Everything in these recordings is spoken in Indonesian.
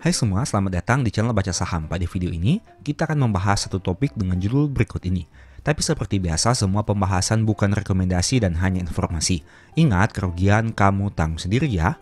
Hai semua, selamat datang di channel Baca Saham. Pada video ini, kita akan membahas satu topik dengan judul berikut ini. Tapi seperti biasa, semua pembahasan bukan rekomendasi dan hanya informasi. Ingat, kerugian kamu tanggung sendiri ya.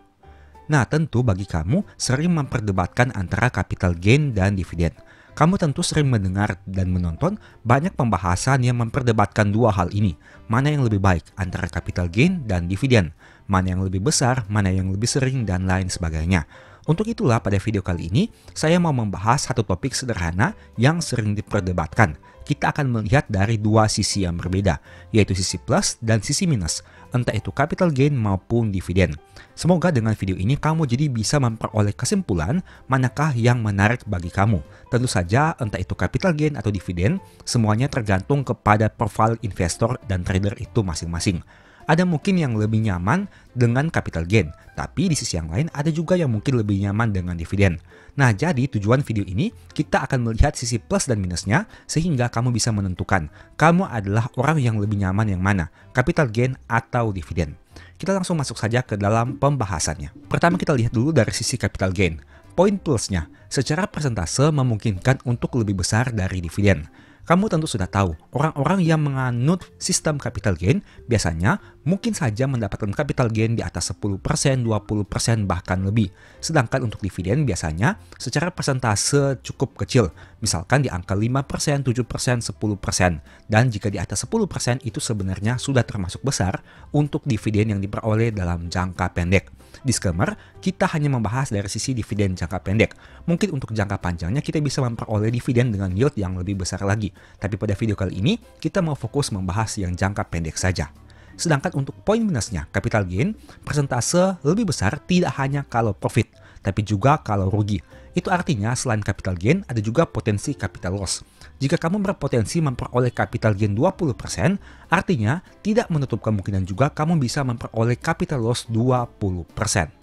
Nah, tentu bagi kamu sering memperdebatkan antara capital gain dan dividen. Kamu tentu sering mendengar dan menonton banyak pembahasan yang memperdebatkan dua hal ini. Mana yang lebih baik antara capital gain dan dividen? Mana yang lebih besar, mana yang lebih sering, dan lain sebagainya. Untuk itulah pada video kali ini, saya mau membahas satu topik sederhana yang sering diperdebatkan. Kita akan melihat dari dua sisi yang berbeda, yaitu sisi plus dan sisi minus, entah itu capital gain maupun dividen. Semoga dengan video ini kamu jadi bisa memperoleh kesimpulan manakah yang menarik bagi kamu. Tentu saja entah itu capital gain atau dividen, semuanya tergantung kepada profil investor dan trader itu masing-masing. Ada mungkin yang lebih nyaman dengan capital gain, tapi di sisi yang lain ada juga yang mungkin lebih nyaman dengan dividen. Nah, jadi tujuan video ini kita akan melihat sisi plus dan minusnya sehingga kamu bisa menentukan kamu adalah orang yang lebih nyaman yang mana, capital gain atau dividen. Kita langsung masuk saja ke dalam pembahasannya. Pertama kita lihat dulu dari sisi capital gain. Poin plusnya, secara persentase memungkinkan untuk lebih besar dari dividen. Kamu tentu sudah tahu, orang-orang yang menganut sistem capital gain biasanya mungkin saja mendapatkan capital gain di atas 10%, 20%, bahkan lebih. Sedangkan untuk dividen biasanya secara persentase cukup kecil, misalkan di angka 5%, 7%, 10%. Dan jika di atas 10% itu sebenarnya sudah termasuk besar untuk dividen yang diperoleh dalam jangka pendek. Disclaimer, kita hanya membahas dari sisi dividen jangka pendek. Mungkin untuk jangka panjangnya kita bisa memperoleh dividen dengan yield yang lebih besar lagi. Tapi pada video kali ini, kita mau fokus membahas yang jangka pendek saja. Sedangkan untuk poin minusnya, capital gain, persentase lebih besar tidak hanya kalau profit, tapi juga kalau rugi. Itu artinya selain capital gain, ada juga potensi capital loss. Jika kamu berpotensi memperoleh capital gain 20%, artinya tidak menutup kemungkinan juga kamu bisa memperoleh capital loss 20%.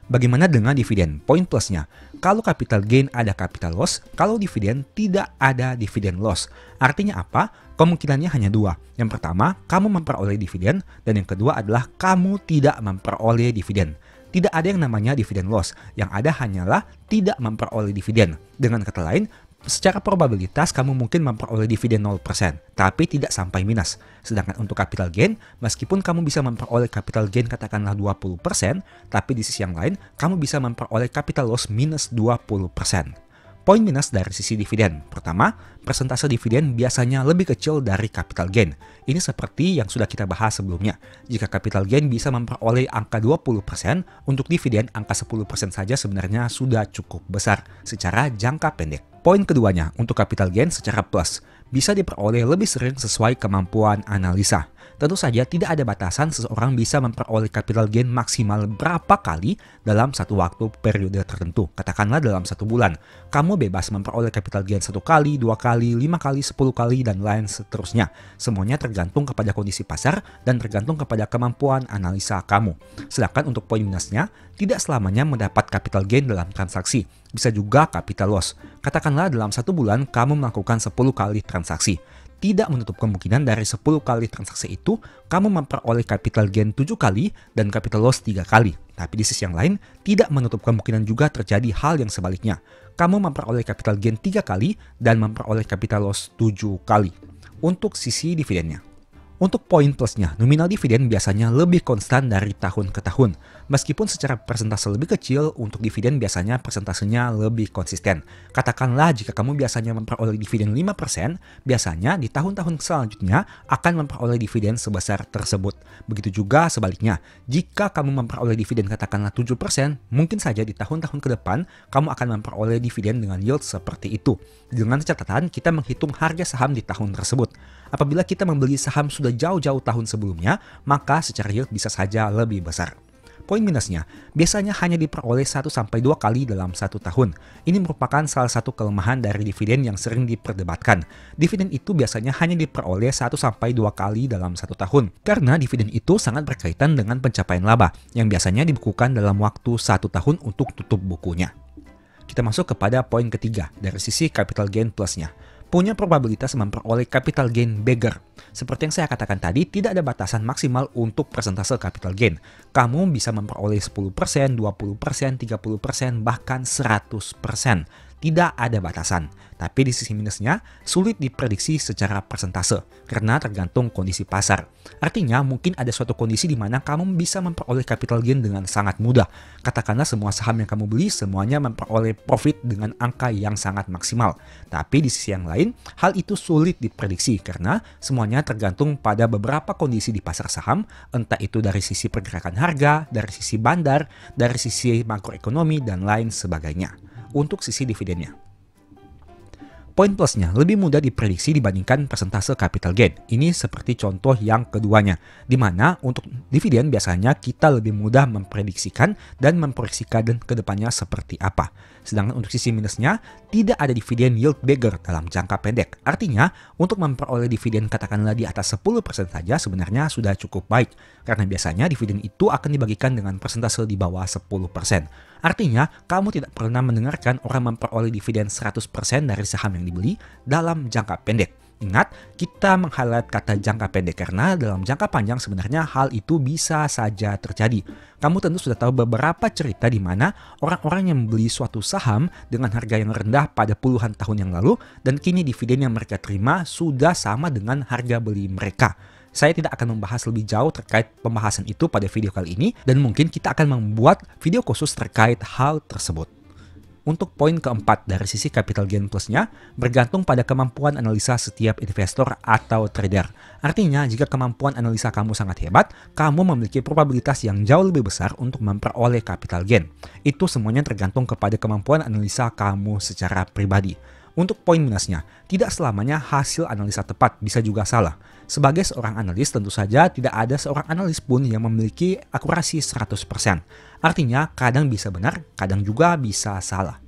Bagaimana dengan dividen? Poin plusnya, kalau capital gain ada capital loss, kalau dividen tidak ada dividen loss. Artinya apa? Kemungkinannya hanya dua. Yang pertama, kamu memperoleh dividen, dan yang kedua adalah kamu tidak memperoleh dividen. Tidak ada yang namanya dividen loss, yang ada hanyalah tidak memperoleh dividen. Dengan kata lain, secara probabilitas kamu mungkin memperoleh dividen 0%, tapi tidak sampai minus. Sedangkan untuk capital gain, meskipun kamu bisa memperoleh capital gain katakanlah 20%, tapi di sisi yang lain, kamu bisa memperoleh capital loss minus 20%. Poin minus dari sisi dividen. Pertama, persentase dividen biasanya lebih kecil dari capital gain. Ini seperti yang sudah kita bahas sebelumnya. Jika capital gain bisa memperoleh angka 20%, untuk dividen angka 10% saja sebenarnya sudah cukup besar secara jangka pendek. Poin keduanya, untuk capital gain secara plus, bisa diperoleh lebih sering sesuai kemampuan analisa. Tentu saja tidak ada batasan seseorang bisa memperoleh capital gain maksimal berapa kali dalam satu waktu periode tertentu. Katakanlah dalam satu bulan, kamu bebas memperoleh capital gain 1 kali, 2 kali, 5 kali, 10 kali, dan lain seterusnya. Semuanya tergantung kepada kondisi pasar dan tergantung kepada kemampuan analisa kamu. Sedangkan untuk poin minusnya, tidak selamanya mendapat capital gain dalam transaksi. Bisa juga capital loss. Katakanlah dalam satu bulan kamu melakukan 10 kali transaksi. Tidak menutup kemungkinan dari 10 kali transaksi itu, kamu memperoleh capital gain 7 kali dan capital loss 3 kali. Tapi di sisi yang lain, tidak menutup kemungkinan juga terjadi hal yang sebaliknya. Kamu memperoleh capital gain 3 kali dan memperoleh capital loss 7 kali. Untuk sisi dividennya. Untuk poin plusnya, nominal dividen biasanya lebih konstan dari tahun ke tahun. Meskipun secara persentase lebih kecil, untuk dividen biasanya persentasenya lebih konsisten. Katakanlah jika kamu biasanya memperoleh dividen 5%, biasanya di tahun-tahun selanjutnya akan memperoleh dividen sebesar tersebut. Begitu juga sebaliknya, jika kamu memperoleh dividen katakanlah 7%, mungkin saja di tahun-tahun ke depan kamu akan memperoleh dividen dengan yield seperti itu. Dengan catatan kita menghitung harga saham di tahun tersebut. Apabila kita membeli saham sudah jauh-jauh tahun sebelumnya, maka secara yield bisa saja lebih besar. Poin minusnya, biasanya hanya diperoleh 1-2 kali dalam satu tahun. Ini merupakan salah satu kelemahan dari dividen yang sering diperdebatkan. Dividen itu biasanya hanya diperoleh 1-2 kali dalam satu tahun. Karena dividen itu sangat berkaitan dengan pencapaian laba, yang biasanya dibukukan dalam waktu 1 tahun untuk tutup bukunya. Kita masuk kepada poin ketiga dari sisi capital gain plusnya. punya probabilitas memperoleh capital gain bigger. Seperti yang saya katakan tadi, tidak ada batasan maksimal untuk persentase capital gain. Kamu bisa memperoleh 10%, 20%, 30%, bahkan 100%. Tidak ada batasan. Tapi di sisi minusnya, sulit diprediksi secara persentase karena tergantung kondisi pasar. Artinya, mungkin ada suatu kondisi di mana kamu bisa memperoleh capital gain dengan sangat mudah. Katakanlah semua saham yang kamu beli semuanya memperoleh profit dengan angka yang sangat maksimal. Tapi di sisi yang lain, hal itu sulit diprediksi karena semuanya tergantung pada beberapa kondisi di pasar saham, entah itu dari sisi pergerakan harga, dari sisi bandar, dari sisi makroekonomi, dan lain sebagainya. Untuk sisi dividennya, poin plusnya lebih mudah diprediksi dibandingkan persentase capital gain. Ini seperti contoh yang keduanya, di mana untuk dividen biasanya kita lebih mudah memprediksikan dan memproyeksikan ke depannya seperti apa. Sedangkan untuk sisi minusnya, tidak ada dividen yield bigger dalam jangka pendek. Artinya, untuk memperoleh dividen katakanlah di atas 10% saja sebenarnya sudah cukup baik. Karena biasanya dividen itu akan dibagikan dengan persentase di bawah 10%. Artinya, kamu tidak pernah mendengarkan orang memperoleh dividen 100% dari saham yang dibeli dalam jangka pendek. Ingat, kita meng-highlight kata jangka pendek karena dalam jangka panjang sebenarnya hal itu bisa saja terjadi. Kamu tentu sudah tahu beberapa cerita di mana orang-orang yang membeli suatu saham dengan harga yang rendah pada puluhan tahun yang lalu dan kini dividen yang mereka terima sudah sama dengan harga beli mereka. Saya tidak akan membahas lebih jauh terkait pembahasan itu pada video kali ini dan mungkin kita akan membuat video khusus terkait hal tersebut. Untuk poin keempat dari sisi capital gain plusnya, bergantung pada kemampuan analisa setiap investor atau trader. Artinya, jika kemampuan analisa kamu sangat hebat, kamu memiliki probabilitas yang jauh lebih besar untuk memperoleh capital gain. Itu semuanya tergantung kepada kemampuan analisa kamu secara pribadi. Untuk poin minusnya, tidak selamanya hasil analisa tepat, bisa juga salah. Sebagai seorang analis, tentu saja tidak ada seorang analis pun yang memiliki akurasi 100%. Artinya, kadang bisa benar, kadang juga bisa salah.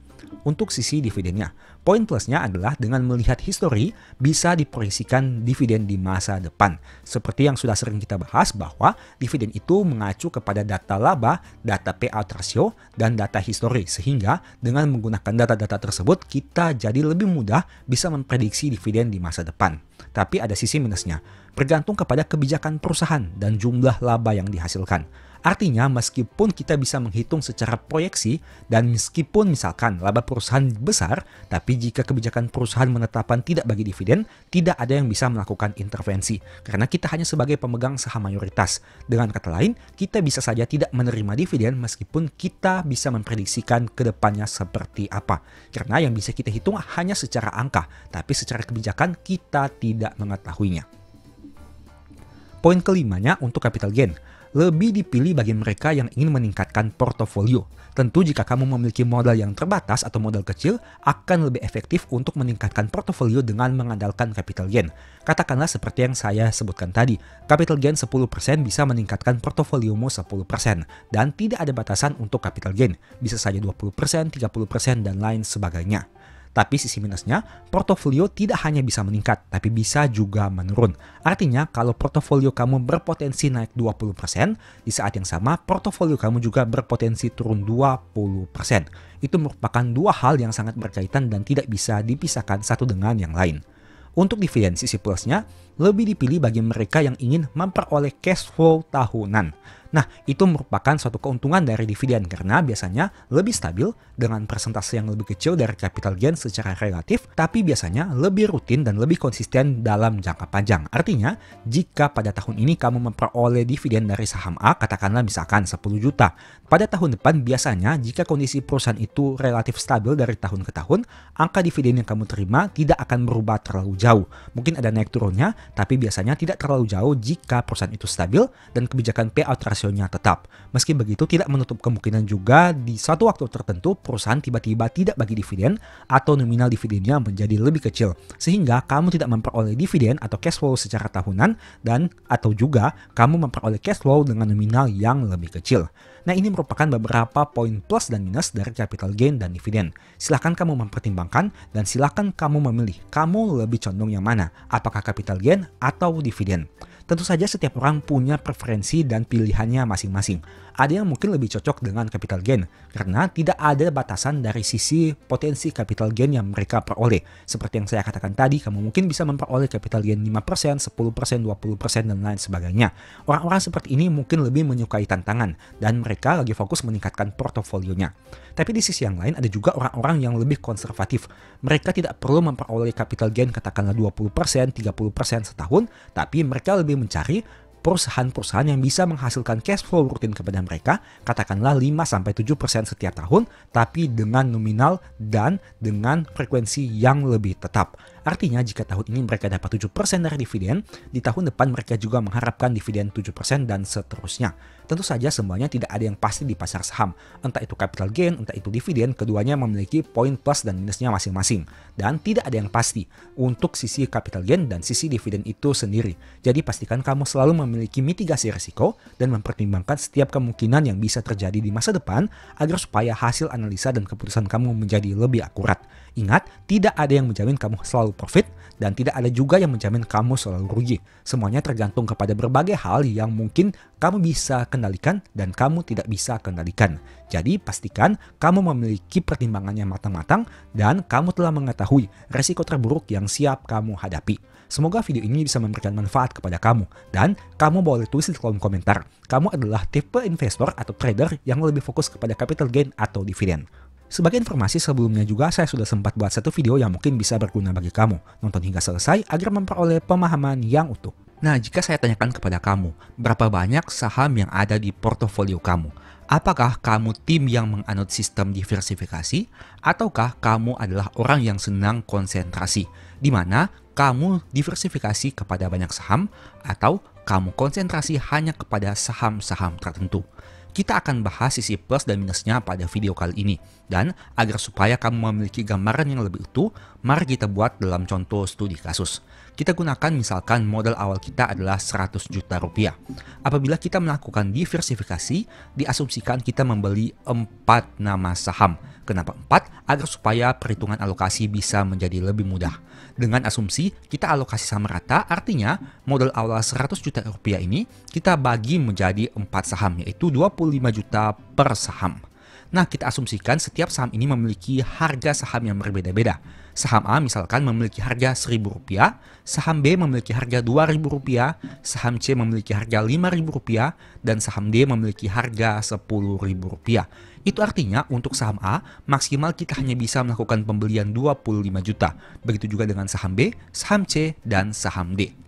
Untuk sisi dividennya, poin plusnya adalah dengan melihat histori bisa diproyeksikan dividen di masa depan. Seperti yang sudah sering kita bahas bahwa dividen itu mengacu kepada data laba, data payout ratio, dan data histori. Sehingga dengan menggunakan data-data tersebut kita jadi lebih mudah bisa memprediksi dividen di masa depan. Tapi ada sisi minusnya, bergantung kepada kebijakan perusahaan dan jumlah laba yang dihasilkan. Artinya meskipun kita bisa menghitung secara proyeksi dan meskipun misalkan laba perusahaan besar, tapi jika kebijakan perusahaan menetapkan tidak bagi dividen, tidak ada yang bisa melakukan intervensi. Karena kita hanya sebagai pemegang saham mayoritas. Dengan kata lain, kita bisa saja tidak menerima dividen meskipun kita bisa memprediksikan ke depannya seperti apa. Karena yang bisa kita hitung hanya secara angka, tapi secara kebijakan kita tidak mengetahuinya. Poin kelimanya untuk capital gain. Lebih dipilih bagi mereka yang ingin meningkatkan portofolio. Tentu jika kamu memiliki modal yang terbatas atau modal kecil, akan lebih efektif untuk meningkatkan portofolio dengan mengandalkan capital gain. Katakanlah seperti yang saya sebutkan tadi, capital gain 10% bisa meningkatkan portofoliomu 10%. Dan tidak ada batasan untuk capital gain, bisa saja 20%, 30%, dan lain sebagainya. Tapi sisi minusnya, portofolio tidak hanya bisa meningkat, tapi bisa juga menurun. Artinya, kalau portofolio kamu berpotensi naik 20%, di saat yang sama, portofolio kamu juga berpotensi turun 20%. Itu merupakan dua hal yang sangat berkaitan dan tidak bisa dipisahkan satu dengan yang lain. Untuk dividen sisi plusnya, lebih dipilih bagi mereka yang ingin memperoleh cash flow tahunan. Nah, itu merupakan suatu keuntungan dari dividen karena biasanya lebih stabil dengan persentase yang lebih kecil dari capital gain secara relatif, tapi biasanya lebih rutin dan lebih konsisten dalam jangka panjang. Artinya, jika pada tahun ini kamu memperoleh dividen dari saham A, katakanlah misalkan 10 juta, pada tahun depan biasanya jika kondisi perusahaan itu relatif stabil dari tahun ke tahun, angka dividen yang kamu terima tidak akan berubah terlalu jauh. Mungkin ada naik turunnya, tapi biasanya tidak terlalu jauh jika perusahaan itu stabil dan kebijakan payout rasionya tetap. Meski begitu, tidak menutup kemungkinan juga di suatu waktu tertentu perusahaan tiba-tiba tidak bagi dividen atau nominal dividennya menjadi lebih kecil, sehingga kamu tidak memperoleh dividen atau cash flow secara tahunan dan atau juga kamu memperoleh cash flow dengan nominal yang lebih kecil. Nah, ini merupakan beberapa poin plus dan minus dari capital gain dan dividen. Silahkan kamu mempertimbangkan dan silahkan kamu memilih. Kamu lebih condong yang mana? Apakah capital gain atau dividen? Tentu saja setiap orang punya preferensi dan pilihannya masing-masing. Ada yang mungkin lebih cocok dengan capital gain karena tidak ada batasan dari sisi potensi capital gain yang mereka peroleh. Seperti yang saya katakan tadi, kamu mungkin bisa memperoleh capital gain 5%, 10%, 20%, dan lain sebagainya. Orang-orang seperti ini mungkin lebih menyukai tantangan dan mereka lagi fokus meningkatkan portofolionya. Tapi di sisi yang lain ada juga orang-orang yang lebih konservatif. Mereka tidak perlu memperoleh capital gain katakanlah 20%, 30% setahun, tapi mereka lebih mencari perusahaan-perusahaan yang bisa menghasilkan cash flow rutin kepada mereka, katakanlah 5-7% setiap tahun, tapi dengan nominal dan dengan frekuensi yang lebih tetap. Artinya jika tahun ini mereka dapat 7% dari dividen, di tahun depan mereka juga mengharapkan dividen 7% dan seterusnya. Tentu saja semuanya tidak ada yang pasti di pasar saham. Entah itu capital gain, entah itu dividen, keduanya memiliki poin plus dan minusnya masing-masing. Dan tidak ada yang pasti untuk sisi capital gain dan sisi dividen itu sendiri. Jadi pastikan kamu selalu memiliki mitigasi risiko dan mempertimbangkan setiap kemungkinan yang bisa terjadi di masa depan agar supaya hasil analisa dan keputusan kamu menjadi lebih akurat. Ingat, tidak ada yang menjamin kamu selalu profit dan tidak ada juga yang menjamin kamu selalu rugi. Semuanya tergantung kepada berbagai hal yang mungkin kamu bisa kendalikan dan kamu tidak bisa kendalikan. Jadi pastikan kamu memiliki pertimbangannya matang-matang dan kamu telah mengetahui resiko terburuk yang siap kamu hadapi. Semoga video ini bisa memberikan manfaat kepada kamu dan kamu boleh tulis di kolom komentar. Kamu adalah tipe investor atau trader yang lebih fokus kepada capital gain atau dividen. Sebagai informasi sebelumnya juga saya sudah sempat buat satu video yang mungkin bisa berguna bagi kamu. Nonton hingga selesai agar memperoleh pemahaman yang utuh. Nah, jika saya tanyakan kepada kamu, berapa banyak saham yang ada di portofolio kamu? Apakah kamu tim yang menganut sistem diversifikasi? Ataukah kamu adalah orang yang senang konsentrasi? Di mana kamu diversifikasi kepada banyak saham atau kamu konsentrasi hanya kepada saham-saham tertentu? Kita akan bahas sisi plus dan minusnya pada video kali ini. Dan agar supaya kamu memiliki gambaran yang lebih utuh, mari kita buat dalam contoh studi kasus. Kita gunakan misalkan modal awal kita adalah 100 juta rupiah. Apabila kita melakukan diversifikasi, diasumsikan kita membeli 4 nama saham. Kenapa 4? Agar supaya perhitungan alokasi bisa menjadi lebih mudah. Dengan asumsi kita alokasi sama rata, artinya modal awal 100 juta rupiah ini kita bagi menjadi 4 saham, yaitu 25 juta per saham. Nah, kita asumsikan setiap saham ini memiliki harga saham yang berbeda-beda. Saham A misalkan memiliki harga Rp1.000, saham B memiliki harga Rp2.000, saham C memiliki harga Rp5.000, dan saham D memiliki harga Rp10.000. Itu artinya untuk saham A, maksimal kita hanya bisa melakukan pembelian 25 juta. Begitu juga dengan saham B, saham C, dan saham D.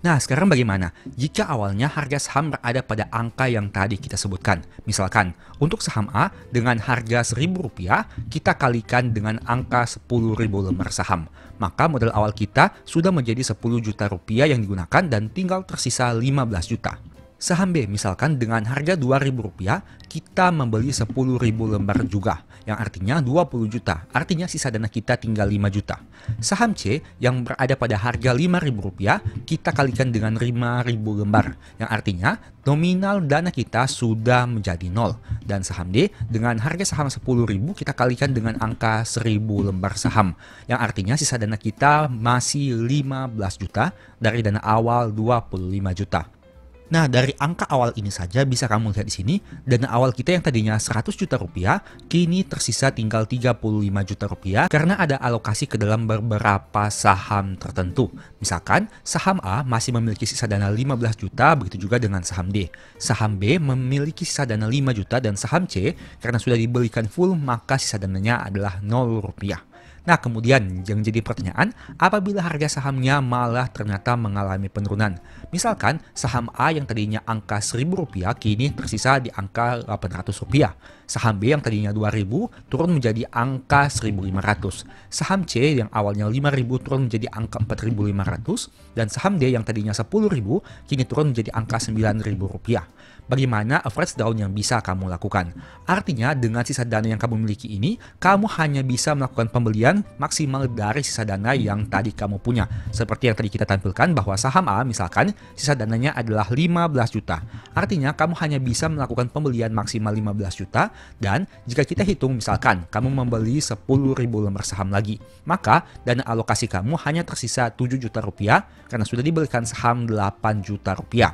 Nah, sekarang bagaimana jika awalnya harga saham berada pada angka yang tadi kita sebutkan? Misalkan, untuk saham A dengan harga Rp1.000, kita kalikan dengan angka 10.000 lembar saham. Maka modal awal kita sudah menjadi 10 juta rupiah yang digunakan dan tinggal tersisa 15 juta. Saham B misalkan dengan harga Rp2.000, kita membeli 10.000 lembar juga, yang artinya 20 juta, artinya sisa dana kita tinggal 5 juta. Saham C yang berada pada harga Rp5.000, kita kalikan dengan 5.000 lembar, yang artinya nominal dana kita sudah menjadi 0. Dan saham D dengan harga saham 10.000, kita kalikan dengan angka 1.000 lembar saham, yang artinya sisa dana kita masih 15 juta dari dana awal 25 juta. Nah, dari angka awal ini saja bisa kamu lihat di sini, dana awal kita yang tadinya 100 juta rupiah, kini tersisa tinggal 35 juta rupiah karena ada alokasi ke dalam beberapa saham tertentu. Misalkan, saham A masih memiliki sisa dana 15 juta, begitu juga dengan saham D. Saham B memiliki sisa dana 5 juta dan saham C, karena sudah dibelikan full, maka sisa dananya adalah 0 rupiah. Nah, kemudian yang jadi pertanyaan, apabila harga sahamnya malah ternyata mengalami penurunan. Misalkan saham A yang tadinya angka Rp1.000 kini tersisa di angka Rp800. Saham B yang tadinya Rp2.000 turun menjadi angka Rp1.500. Saham C yang awalnya Rp5.000 turun menjadi angka Rp4.500. Dan saham D yang tadinya Rp10.000 kini turun menjadi angka Rp9.000. Bagaimana average down yang bisa kamu lakukan? Artinya dengan sisa dana yang kamu miliki ini, kamu hanya bisa melakukan pembelian maksimal dari sisa dana yang tadi kamu punya. Seperti yang tadi kita tampilkan bahwa saham A misalkan sisa dananya adalah 15 juta. Artinya kamu hanya bisa melakukan pembelian maksimal 15 juta Dan jika kita hitung misalkan kamu membeli 10.000 lembar saham lagi, maka dana alokasi kamu hanya tersisa 7 juta rupiah karena sudah dibelikan saham 8 juta rupiah.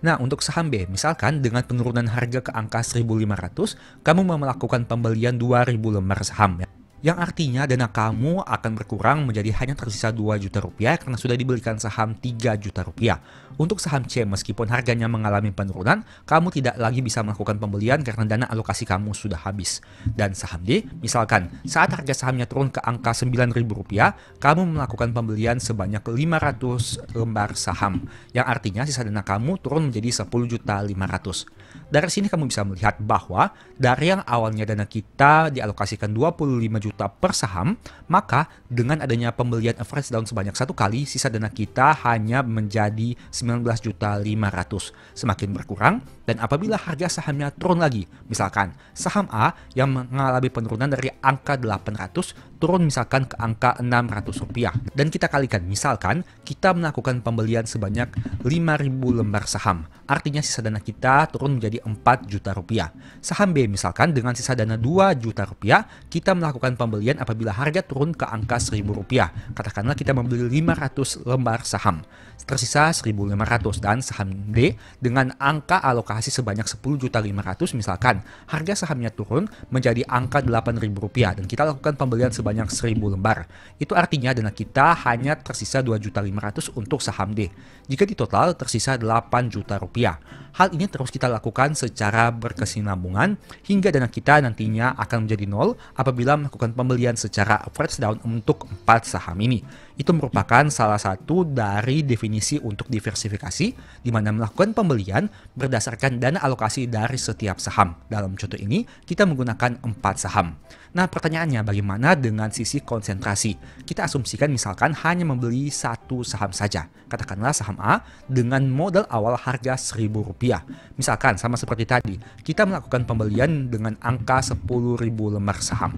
Nah, untuk saham B, misalkan dengan penurunan harga ke angka 1.500, kamu mau melakukan pembelian 2.000 lembar saham. Yang artinya dana kamu akan berkurang menjadi hanya tersisa 2 juta rupiah karena sudah dibelikan saham 3 juta rupiah. Untuk saham C, meskipun harganya mengalami penurunan, kamu tidak lagi bisa melakukan pembelian karena dana alokasi kamu sudah habis. Dan saham D, misalkan saat harga sahamnya turun ke angka 9.000 rupiah, kamu melakukan pembelian sebanyak 500 lembar saham. Yang artinya sisa dana kamu turun menjadi 10.500.000. Dari sini kamu bisa melihat bahwa dari yang awalnya dana kita dialokasikan 25 juta per saham, maka dengan adanya pembelian average down sebanyak satu kali, sisa dana kita hanya menjadi 19.500.000. Semakin berkurang, dan apabila harga sahamnya turun lagi, misalkan saham A yang mengalami penurunan dari angka 800 turun misalkan ke angka 600 rupiah, dan kita kalikan, misalkan kita melakukan pembelian sebanyak 5.000 lembar saham, artinya sisa dana kita turun menjadi 4 juta rupiah. Saham B misalkan dengan sisa dana 2 juta rupiah, kita melakukan pembelian apabila harga turun ke angka 1.000 rupiah. Katakanlah kita membeli 500 lembar saham, tersisa 1.500, dan saham D dengan angka alokasi sebanyak 10.500.000 misalkan harga sahamnya turun menjadi angka 8.000 rupiah dan kita lakukan pembelian sebanyak 1.000 lembar. Itu artinya dana kita hanya tersisa 2.500.000 untuk saham D. Jika di total tersisa 8 juta rupiah. Hal ini terus kita lakukan secara berkesinambungan hingga dana kita nantinya akan menjadi nol apabila melakukan pembelian secara average down untuk 4 saham ini. Itu merupakan salah satu dari definisi untuk diversifikasi, di mana melakukan pembelian berdasarkan dana alokasi dari setiap saham. Dalam contoh ini, kita menggunakan 4 saham. Nah, pertanyaannya bagaimana dengan sisi konsentrasi? Kita asumsikan misalkan hanya membeli satu saham saja. Katakanlah saham A dengan modal awal harga 1.000 rupiah. Misalkan sama seperti tadi, kita melakukan pembelian dengan angka 10.000 lembar saham.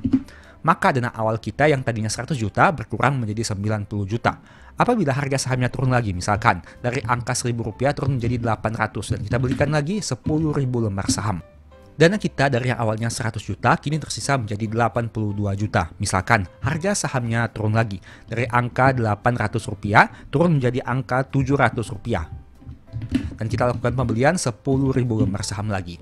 Maka dana awal kita yang tadinya 100 juta berkurang menjadi 90 juta. Apabila harga sahamnya turun lagi, misalkan dari angka 1.000 rupiah turun menjadi 800 dan kita belikan lagi 10.000 lembar saham. Dana kita dari yang awalnya 100 juta kini tersisa menjadi 82 juta. Misalkan harga sahamnya turun lagi dari angka 800 rupiah turun menjadi angka 700 rupiah. Dan kita lakukan pembelian 10.000 lembar saham lagi.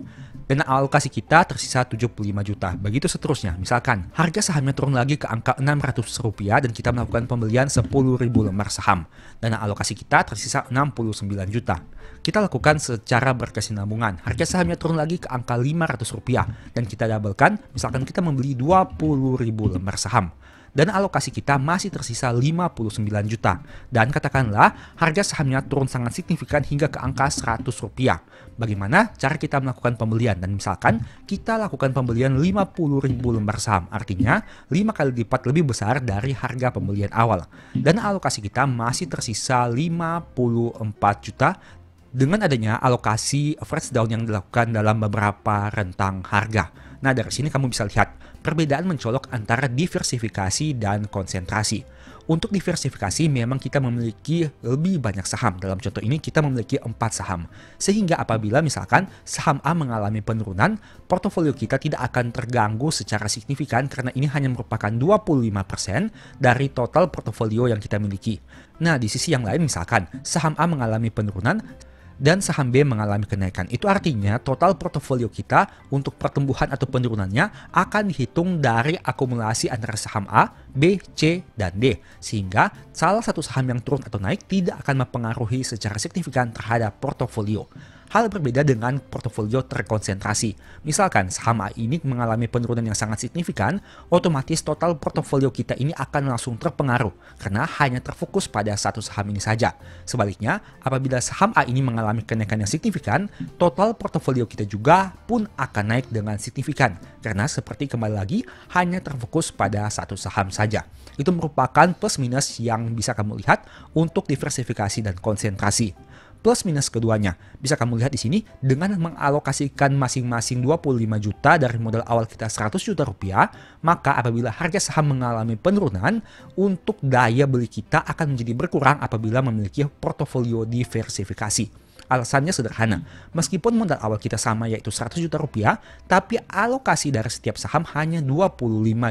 Dana alokasi kita tersisa 75 juta. Begitu seterusnya. Misalkan harga sahamnya turun lagi ke angka 600 rupiah dan kita melakukan pembelian 10.000 lembar saham. Dana alokasi kita tersisa 69 juta. Kita lakukan secara berkesinambungan. Harga sahamnya turun lagi ke angka 500 rupiah dan kita doublekan. Misalkan kita membeli 20.000 lembar saham. Dan alokasi kita masih tersisa 59 juta. Dan katakanlah harga sahamnya turun sangat signifikan hingga ke angka 100 rupiah. Bagaimana cara kita melakukan pembelian? Dan misalkan kita lakukan pembelian 50.000 lembar saham. Artinya 5 kali lipat lebih besar dari harga pembelian awal. Dan alokasi kita masih tersisa 54 juta. Dengan adanya alokasi average down yang dilakukan dalam beberapa rentang harga. Nah, dari sini kamu bisa lihat perbedaan mencolok antara diversifikasi dan konsentrasi. Untuk diversifikasi memang kita memiliki lebih banyak saham. Dalam contoh ini kita memiliki 4 saham. Sehingga apabila misalkan saham A mengalami penurunan, portofolio kita tidak akan terganggu secara signifikan karena ini hanya merupakan 25% dari total portofolio yang kita miliki. Nah, di sisi yang lain misalkan saham A mengalami penurunan, dan saham B mengalami kenaikan. Itu artinya total portofolio kita untuk pertumbuhan atau penurunannya akan dihitung dari akumulasi antara saham A, B, C, dan D. Sehingga salah satu saham yang turun atau naik tidak akan mempengaruhi secara signifikan terhadap portofolio. Hal berbeda dengan portofolio terkonsentrasi. Misalkan saham A ini mengalami penurunan yang sangat signifikan, otomatis total portofolio kita ini akan langsung terpengaruh karena hanya terfokus pada satu saham ini saja. Sebaliknya, apabila saham A ini mengalami kenaikan yang signifikan, total portofolio kita juga pun akan naik dengan signifikan karena seperti kembali lagi hanya terfokus pada satu saham saja. Itu merupakan plus minus yang bisa kamu lihat untuk diversifikasi dan konsentrasi. plus minus keduanya. Bisa kamu lihat di sini, dengan mengalokasikan masing-masing 25 juta dari modal awal kita 100 juta rupiah, maka apabila harga saham mengalami penurunan, untuk daya beli kita akan menjadi berkurang apabila memiliki portofolio diversifikasi. Alasannya sederhana, meskipun modal awal kita sama yaitu 100 juta rupiah, tapi alokasi dari setiap saham hanya 25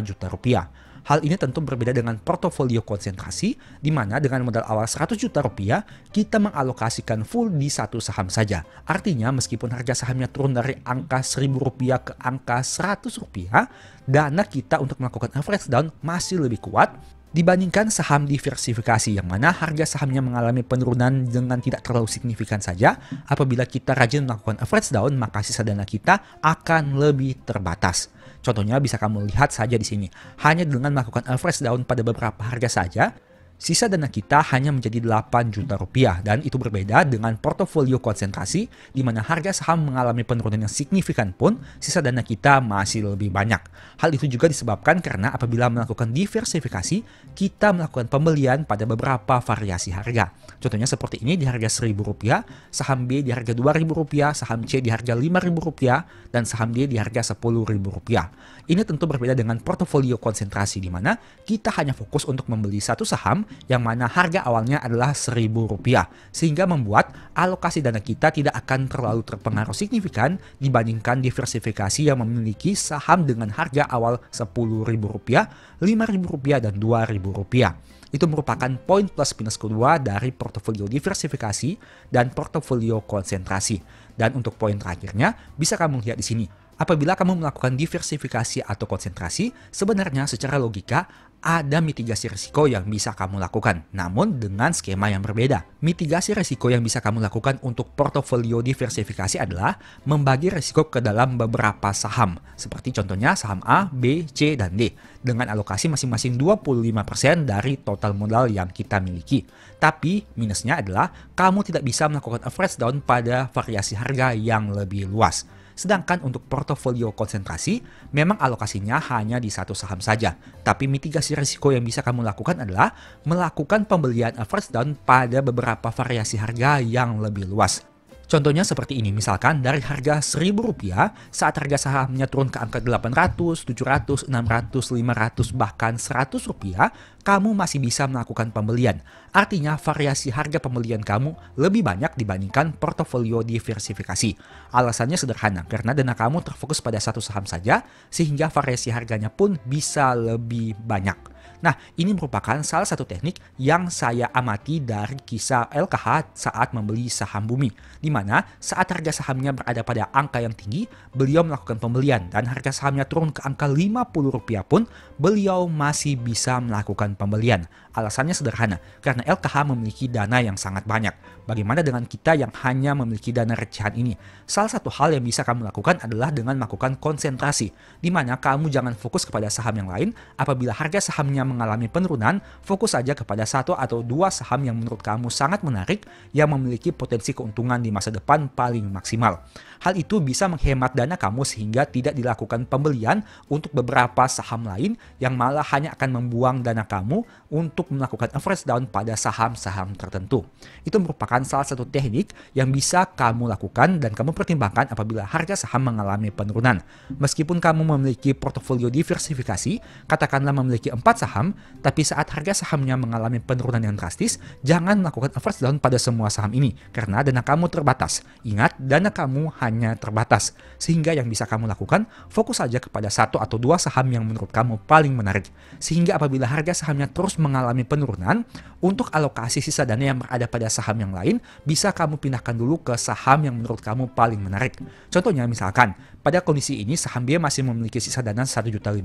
juta rupiah. Hal ini tentu berbeda dengan portofolio konsentrasi, di mana dengan modal awal 100 juta rupiah, kita mengalokasikan full di satu saham saja. Artinya meskipun harga sahamnya turun dari angka 1.000 rupiah ke angka 100 rupiah, dana kita untuk melakukan average down masih lebih kuat dibandingkan saham diversifikasi yang mana harga sahamnya mengalami penurunan dengan tidak terlalu signifikan saja. Apabila kita rajin melakukan average down, maka sisa dana kita akan lebih terbatas. Contohnya bisa kamu lihat saja di sini. Hanya dengan melakukan average down pada beberapa harga saja, sisa dana kita hanya menjadi 8 juta rupiah, dan itu berbeda dengan portofolio konsentrasi di mana harga saham mengalami penurunan yang signifikan pun sisa dana kita masih lebih banyak. Hal itu juga disebabkan karena apabila melakukan diversifikasi, kita melakukan pembelian pada beberapa variasi harga. Contohnya seperti ini di harga 1.000 rupiah, saham B di harga 2.000 rupiah, saham C di harga 5.000 rupiah, dan saham D di harga 10.000 rupiah. Ini tentu berbeda dengan portofolio konsentrasi di mana kita hanya fokus untuk membeli satu saham yang mana harga awalnya adalah 1.000 rupiah, sehingga membuat alokasi dana kita tidak akan terlalu terpengaruh signifikan dibandingkan diversifikasi yang memiliki saham dengan harga awal 10.000 rupiah, 5.000 rupiah, dan 2.000 rupiah. Itu merupakan poin plus minus kedua dari portofolio diversifikasi dan portofolio konsentrasi. Dan untuk poin terakhirnya, bisa kamu lihat di sini. Apabila kamu melakukan diversifikasi atau konsentrasi, sebenarnya secara logika ada mitigasi risiko yang bisa kamu lakukan, namun dengan skema yang berbeda. Mitigasi risiko yang bisa kamu lakukan untuk portofolio diversifikasi adalah membagi risiko ke dalam beberapa saham, seperti contohnya saham A, B, C, dan D, dengan alokasi masing-masing 25% dari total modal yang kita miliki. Tapi minusnya adalah kamu tidak bisa melakukan average down pada variasi harga yang lebih luas. Sedangkan untuk portofolio konsentrasi, memang alokasinya hanya di satu saham saja. Tapi mitigasi risiko yang bisa kamu lakukan adalah melakukan pembelian average down pada beberapa variasi harga yang lebih luas. Contohnya seperti ini, misalkan dari harga 1.000 rupiah, saat harga sahamnya turun ke angka 800, 700, 600, 500, bahkan 100 rupiah, kamu masih bisa melakukan pembelian. Artinya variasi harga pembelian kamu lebih banyak dibandingkan portofolio diversifikasi. Alasannya sederhana, karena dana kamu terfokus pada satu saham saja, sehingga variasi harganya pun bisa lebih banyak. Nah, ini merupakan salah satu teknik yang saya amati dari kisah LKH saat membeli saham Bumi, di mana saat harga sahamnya berada pada angka yang tinggi, beliau melakukan pembelian, dan harga sahamnya turun ke angka 50 rupiah pun, beliau masih bisa melakukan pembelian. Alasannya sederhana, karena LKH memiliki dana yang sangat banyak. Bagaimana dengan kita yang hanya memiliki dana recehan ini? Salah satu hal yang bisa kamu lakukan adalah dengan melakukan konsentrasi, di mana kamu jangan fokus kepada saham yang lain. Apabila harga sahamnya mengalami penurunan, fokus saja kepada satu atau dua saham yang menurut kamu sangat menarik, yang memiliki potensi keuntungan di masa depan paling maksimal. Hal itu bisa menghemat dana kamu sehingga tidak dilakukan pembelian untuk beberapa saham lain yang malah hanya akan membuang dana kamu untuk melakukan average down pada saham-saham tertentu. Itu merupakan salah satu teknik yang bisa kamu lakukan dan kamu pertimbangkan apabila harga saham mengalami penurunan. Meskipun kamu memiliki portofolio diversifikasi, katakanlah memiliki 4 saham, tapi saat harga sahamnya mengalami penurunan yang drastis, jangan melakukan average down pada semua saham ini karena dana kamu terbatas. Ingat, dana kamu hanya terbatas, sehingga yang bisa kamu lakukan, fokus saja kepada satu atau dua saham yang menurut kamu paling menarik. Sehingga apabila harga sahamnya terus mengalami penurunan, untuk alokasi sisa dana yang berada pada saham yang lain, bisa kamu pindahkan dulu ke saham yang menurut kamu paling menarik. Contohnya misalkan, pada kondisi ini saham B masih memiliki sisa dana 1.500.000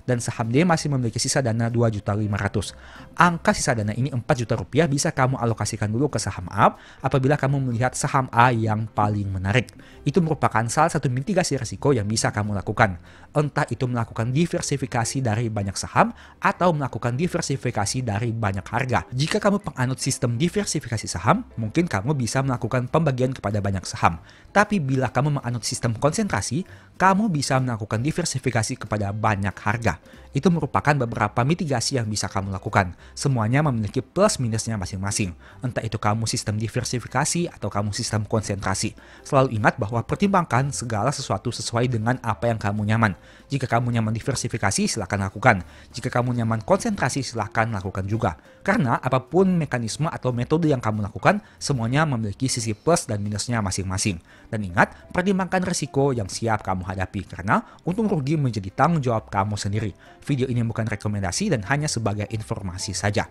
dan saham D masih memiliki sisa dana 2.500.000. Angka sisa dana ini 4 juta rupiah bisa kamu alokasikan dulu ke saham A apabila kamu melihat saham A yang paling menarik. Itu merupakan salah satu mitigasi risiko yang bisa kamu lakukan. Entah itu melakukan diversifikasi dari banyak saham atau melakukan diversifikasi dari banyak harga. Jika kamu penganut sistem diversifikasi saham, mungkin kamu bisa melakukan pembagian kepada banyak saham. Tapi bila kamu menganut sistem konsentrasi, kamu bisa melakukan diversifikasi kepada banyak harga. Itu merupakan beberapa beberapa mitigasi yang bisa kamu lakukan. Semuanya memiliki plus minusnya masing-masing. Entah itu kamu sistem diversifikasi atau kamu sistem konsentrasi. Selalu ingat bahwa pertimbangkan segala sesuatu sesuai dengan apa yang kamu nyaman. Jika kamu nyaman diversifikasi, silakan lakukan. Jika kamu nyaman konsentrasi, silakan lakukan juga. Karena apapun mekanisme atau metode yang kamu lakukan, semuanya memiliki sisi plus dan minusnya masing-masing. Dan ingat, pertimbangkan risiko yang siap kamu hadapi. Karena untung rugi menjadi tanggung jawab kamu sendiri. Video ini bukan rekomendasi dan hanya sebagai informasi saja.